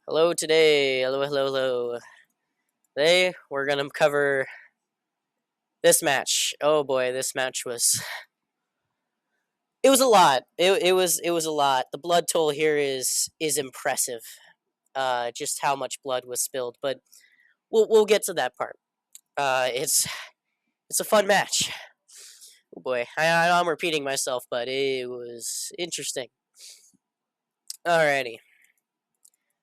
Hello today. Hello, hello, hello. Today we're gonna cover this match. Oh boy, this match was it was a lot. It was a lot. The blood toll here is impressive. Just how much blood was spilled, but we'll get to that part. It's a fun match. Oh boy, I know I'm repeating myself, but it was interesting. Alrighty.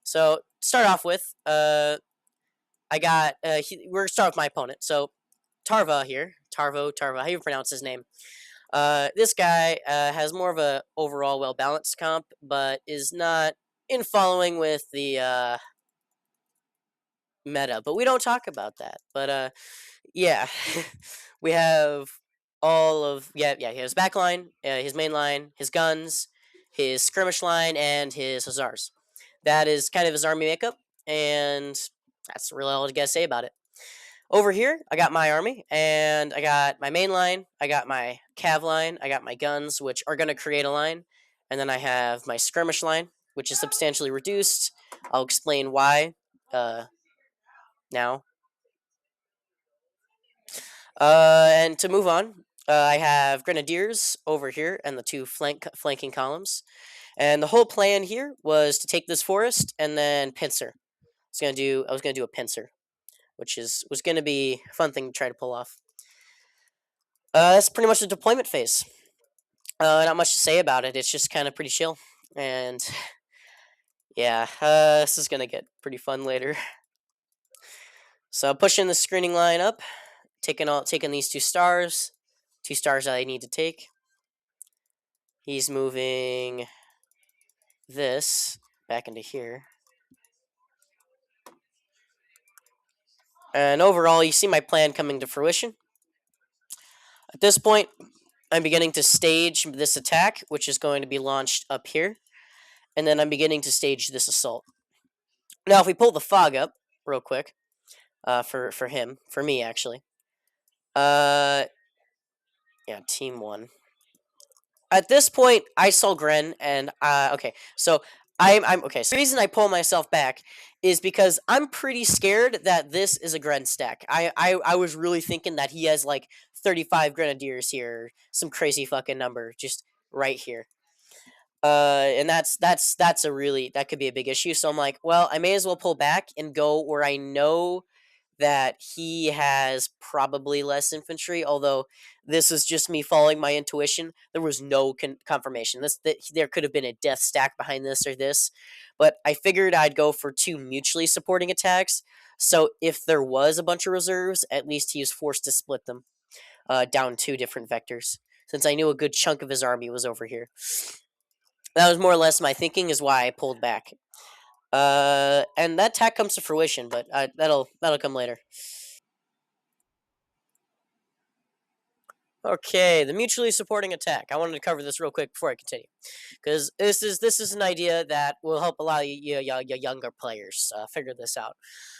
So start off with I got we're gonna start with my opponent. So Tarva here, Tarva. How you pronounce his name? This guy has more of a overall well balanced comp, but is not in following with the meta. But we don't talk about that. But yeah, we have all of yeah. He has backline, his main line, his guns, his skirmish line, and his hussars. That is kind of his army makeup, and that's really all I gotta say about it. Over here, I got my army, and I got my main line, I got my cav line, I got my guns, which are going to create a line, and then I have my skirmish line, which is substantially reduced. I'll explain why uh, now. And to move on, I have grenadiers over here and the two flanking columns, and the whole plan here was to take this forest and then pincer. I was gonna do a pincer, which was gonna be a fun thing to try to pull off. That's pretty much the deployment phase. Not much to say about it. It's just kind of pretty chill, and yeah, this is gonna get pretty fun later. So pushing the screening line up, taking these two stars that I need to take. He's moving this back into here, and overall, you see my plan coming to fruition. At this point, I'm beginning to stage this attack, which is going to be launched up here, and then I'm beginning to stage this assault. Now, if we pull the fog up real quick, for him, for me actually. Uh, yeah, team one. At this point, I saw Gren, and okay, so I'm okay. So the reason I pull myself back is because I'm pretty scared that this is a Gren stack. I was really thinking that he has like 35 Grenadiers here, some crazy fucking number just right here. And that's a really that could be a big issue. So I'm like, well, I may as well pull back and go where I know that he has probably less infantry. Although this is just me following my intuition. There was no confirmation. There could have been a death stack behind this or this, but I figured I'd go for two mutually supporting attacks. So if there was a bunch of reserves, at least he was forced to split them down two different vectors. Since I knew a good chunk of his army was over here, that was more or less my thinking. Is why I pulled back. And that attack comes to fruition, but that'll come later. Okay, the mutually supporting attack. I wanted to cover this real quick before I continue, because this is an idea that will help a lot of you younger players figure this out.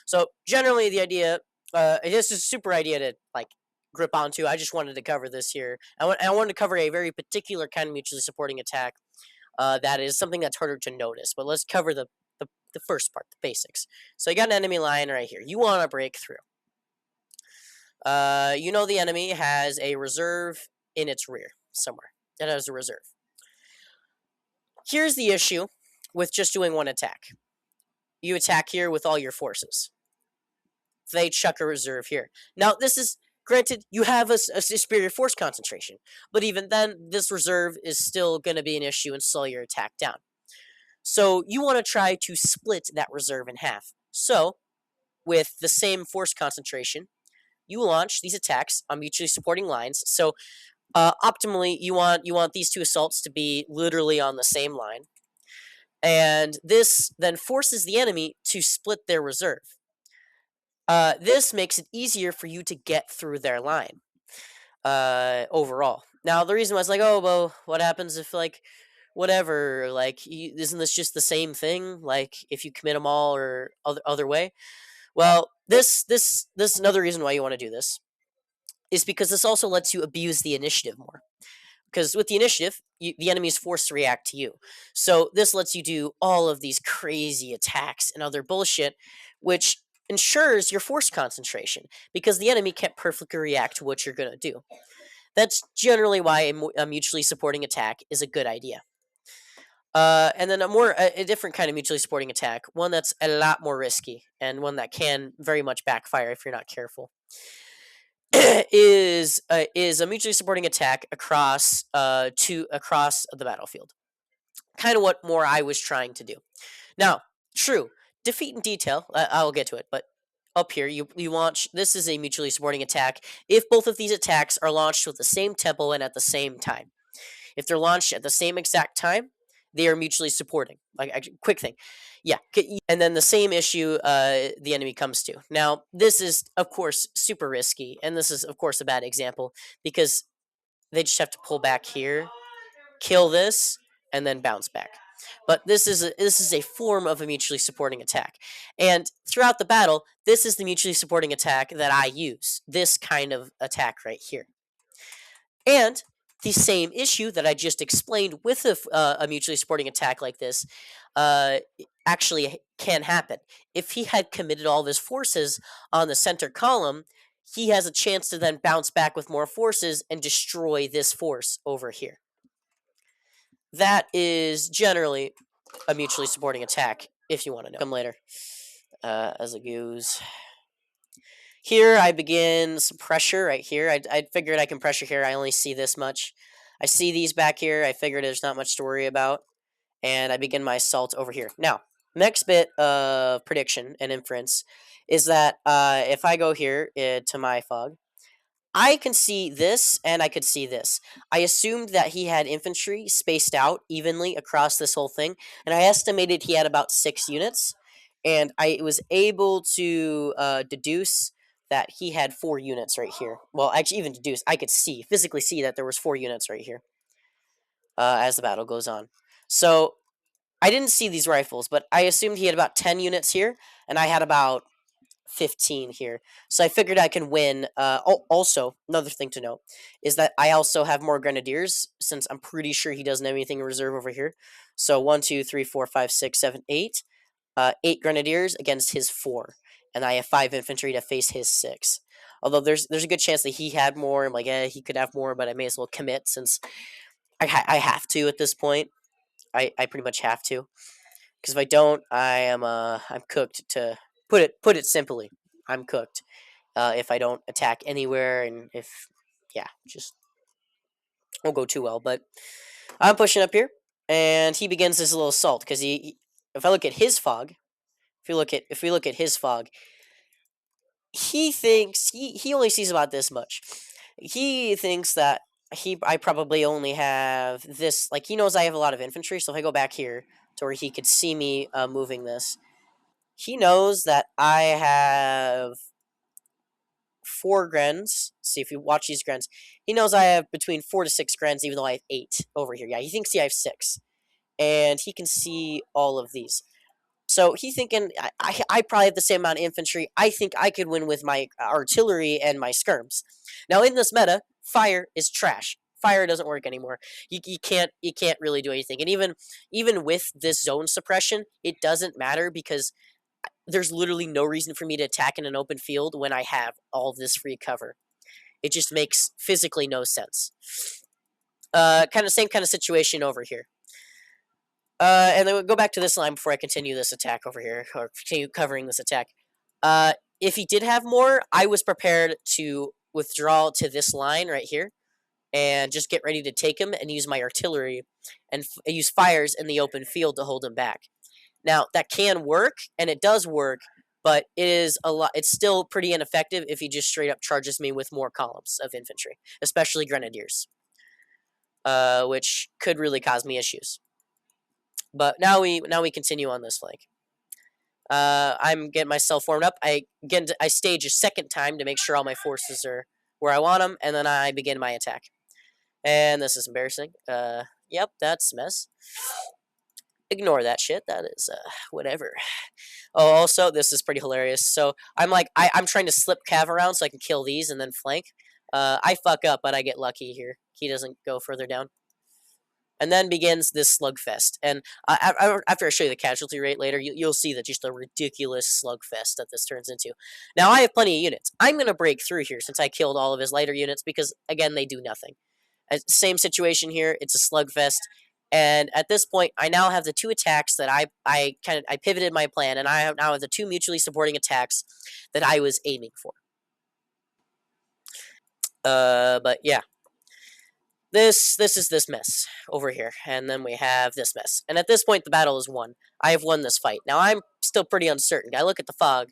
So generally, the idea, this is a super idea to like grip onto. I just wanted to cover this here. I wanted to cover a very particular kind of mutually supporting attack. That is something that's harder to notice. But let's cover the first part, the basics. So you got an enemy line right here. You want to break through. You know the enemy has a reserve in its rear somewhere. It has a reserve. Here's the issue with just doing one attack. You attack here with all your forces. They chuck a reserve here. Now, this is granted, you have a superior force concentration, but even then, this reserve is still going to be an issue and slow your attack down. So you want to try to split that reserve in half. So, with the same force concentration, you launch these attacks on mutually supporting lines. So optimally, you want these two assaults to be literally on the same line, and this then forces the enemy to split their reserve. This makes it easier for you to get through their line. Overall, now the reason why it's like, oh well, what happens if like whatever, like isn't this just the same thing? Like if you commit them all or other way. Well, this is another reason why you want to do this is because this also lets you abuse the initiative more. because with the initiative, the enemy is forced to react to you. So this lets you do all of these crazy attacks and other bullshit, which ensures your force concentration because the enemy can't perfectly react to what you're going to do. That's generally why a mutually supporting attack is a good idea. And then a different kind of mutually supporting attack, one that's a lot more risky and one that can very much backfire if you're not careful, is a mutually supporting attack across across the battlefield. Kind of what more I was trying to do. Now, true defeat in detail. I'll get to it, but up here you launch. This is a mutually supporting attack if both of these attacks are launched with the same tempo and at the same time. If they're launched at the same exact time, they are mutually supporting. Like, quick thing, yeah. And then the same issue the enemy comes to. Now, this is of course super risky, and this is of course a bad example because they just have to pull back here, kill this, and then bounce back. But this is a form of a mutually supporting attack, and throughout the battle, this is the mutually supporting attack that I use. This kind of attack right here. And the same issue that I just explained with a mutually supporting attack like this actually can happen. If he had committed all of his forces on the center column, he has a chance to then bounce back with more forces and destroy this force over here. That is generally a mutually supporting attack, if you want to know. Come later, as it goes. Here, I begin some pressure right here. I figured I can pressure here. I only see this much. I see these back here. I figured there's not much to worry about. And I begin my assault over here. Now, next bit of prediction and inference is that if I go here to my fog, I can see this and I could see this. I assumed that he had infantry spaced out evenly across this whole thing, and I estimated he had about 6 units, and I was able to deduce that he had 4 units right here. Well, actually, even deduce, I could physically see that there was 4 units right here as the battle goes on. So I didn't see these rifles, but I assumed he had about 10 units here, and I had about 15 here. So I figured I can win. Also, another thing to note is that I also have more grenadiers, since I'm pretty sure he doesn't have anything in reserve over here. So 1, 2, 3, 4, 5, 6, 7, 8. 8 grenadiers against his 4. And I have 5 infantry to face his 6. Although there's a good chance that he had more. I'm like, he could have more, but I may as well commit since I have to at this point. I pretty much have to. Because if I don't, I'm cooked. To put it simply, I'm cooked. If I don't attack anywhere, and if just won't go too well. But I'm pushing up here, and he begins his little assault because if I look at his fog, if we look at his fog, he thinks he only sees about this much. He thinks that I probably only have this. Like, he knows I have a lot of infantry, so if I go back here to where he could see me moving this, he knows that I have 4 grens. See, if you watch these grens, he knows I have between 4 to 6 grens, even though I have 8 over here. Yeah, he thinks I have 6, and he can see all of these. So he's thinking I probably have the same amount of infantry. I think I could win with my artillery and my skirms. Now, in this meta, fire is trash. Fire doesn't work anymore. You can't really do anything. And even with this zone suppression, it doesn't matter because there's literally no reason for me to attack in an open field when I have all of this free cover. It just makes physically no sense. Same kind of situation over here. And then we'll go back to this line before I continue this attack over here, or continue covering this attack. If he did have more, I was prepared to withdraw to this line right here, and just get ready to take him and use my artillery, and use fires in the open field to hold him back. Now, that can work, and it does work, but it's still pretty ineffective if he just straight up charges me with more columns of infantry, especially grenadiers, which could really cause me issues. But now we continue on this flank. I'm getting myself warmed up. I stage a second time to make sure all my forces are where I want them, and then I begin my attack. And this is embarrassing. Yep, that's a mess. Ignore that shit. That is whatever. Oh, also, this is pretty hilarious. So I'm trying to slip cav around so I can kill these and then flank. I fuck up, but I get lucky here. He doesn't go further down. And then begins this slugfest. And after I show you the casualty rate later, you'll see that just a ridiculous slugfest that this turns into. Now, I have plenty of units. I'm going to break through here since I killed all of his lighter units because, again, they do nothing. Same situation here. It's a slugfest. And at this point, I now have the two attacks that I pivoted my plan, and I now have the two mutually supporting attacks that I was aiming for. But yeah. This is this mess over here, and then we have this mess. And at this point, the battle is won. I have won this fight. Now, I'm still pretty uncertain. I look at the fog.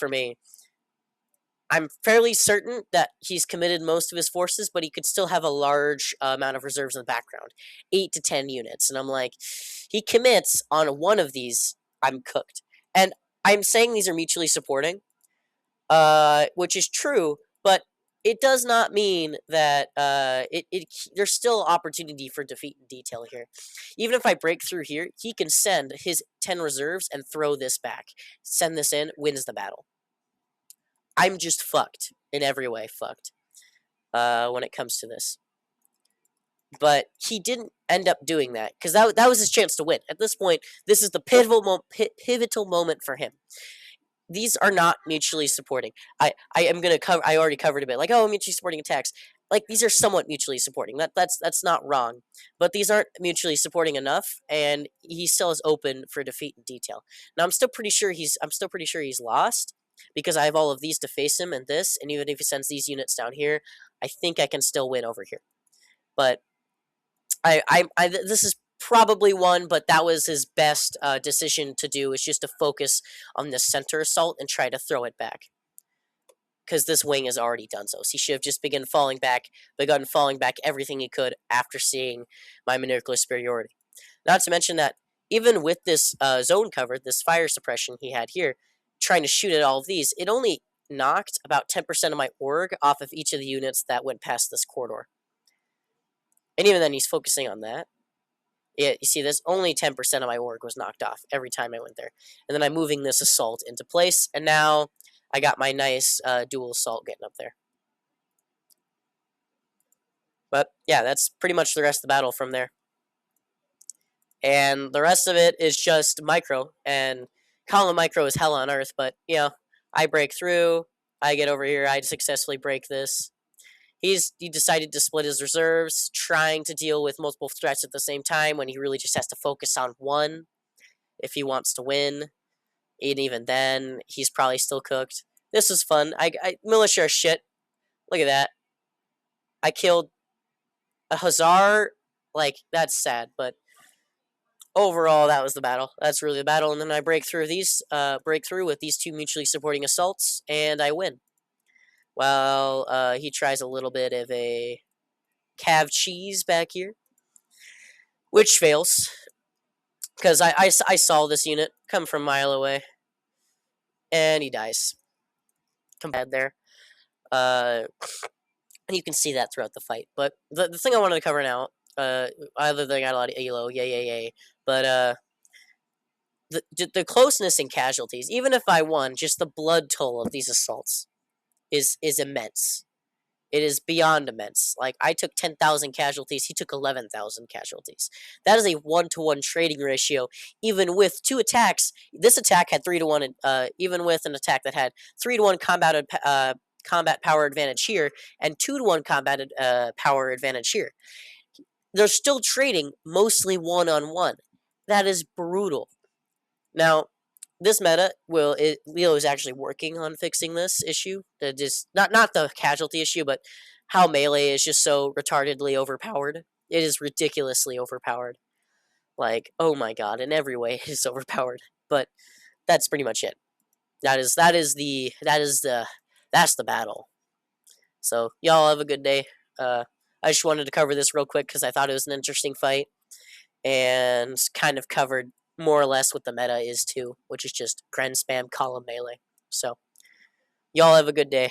For me. I'm fairly certain that he's committed most of his forces, but he could still have a large amount of reserves in the background. 8 to 10 units. And I'm like, he commits on one of these, I'm cooked. And I'm saying these are mutually supporting, which is true, but it does not mean that there's still opportunity for defeat in detail here. Even if I break through here, he can send his 10 reserves and throw this back. Send this in, wins the battle. I'm just fucked in every way, fucked when it comes to this. But he didn't end up doing that because that was his chance to win. At this point, this is the pivotal moment for him. These are not mutually supporting. I am gonna cover. I already covered a bit. Like, oh, mutually supporting attacks. Like, these are somewhat mutually supporting. That's not wrong, but these aren't mutually supporting enough, and he still is open for defeat in detail. Now, I'm still pretty sure he's lost because I have all of these to face him and this, and even if he sends these units down here, I think I can still win over here. But this is probably one, but that was his best decision to do, is just to focus on the center assault and try to throw it back. Because this wing has already done so. So he should have just begun falling back everything he could after seeing my nuclear superiority. Not to mention that even with this zone cover, this fire suppression he had here, trying to shoot at all of these, it only knocked about 10% of my org off of each of the units that went past this corridor. And even then, he's focusing on that. Yeah, you see this? Only 10% of my org was knocked off every time I went there. And then I'm moving this assault into place, and now I got my nice dual assault getting up there. But yeah, that's pretty much the rest of the battle from there. And the rest of it is just micro, and column micro is hell on earth, but, you know, I break through, I get over here, I successfully break this. He decided to split his reserves, trying to deal with multiple threats at the same time when he really just has to focus on one if he wants to win. And even then, he's probably still cooked. This was fun. Militia are shit. Look at that. I killed a Hussar. Like, that's sad, but overall, that was the battle. That's really the battle. And then I break through with these two mutually supporting assaults, and I win. Well, he tries a little bit of a cav cheese back here, which fails because I saw this unit come from a mile away, and he dies. Come bad there, and you can see that throughout the fight. But the thing I wanted to cover now, other than I got a lot of elo, yay, but the closeness in casualties, even if I won, just the blood toll of these assaults is immense. It is beyond immense. Like, I took 10,000 casualties, he took 11,000 casualties. That is a 1-to-1 trading ratio, even with two attacks. This attack had 3-to-1, even with an attack that had 3-to-1 combat power advantage here, and 2-to-1 combat power advantage here. They're still trading mostly one-on-one. That is brutal. Now, this meta Leo is actually working on fixing this issue. Just not the casualty issue, but how melee is just so retardedly overpowered. It is ridiculously overpowered. Like, oh my god, in every way it is overpowered. But that's pretty much it. That's the battle. So y'all have a good day. I just wanted to cover this real quick because I thought it was an interesting fight, and kind of covered more or less what the meta is too, which is just Gren spam column melee. So, y'all have a good day.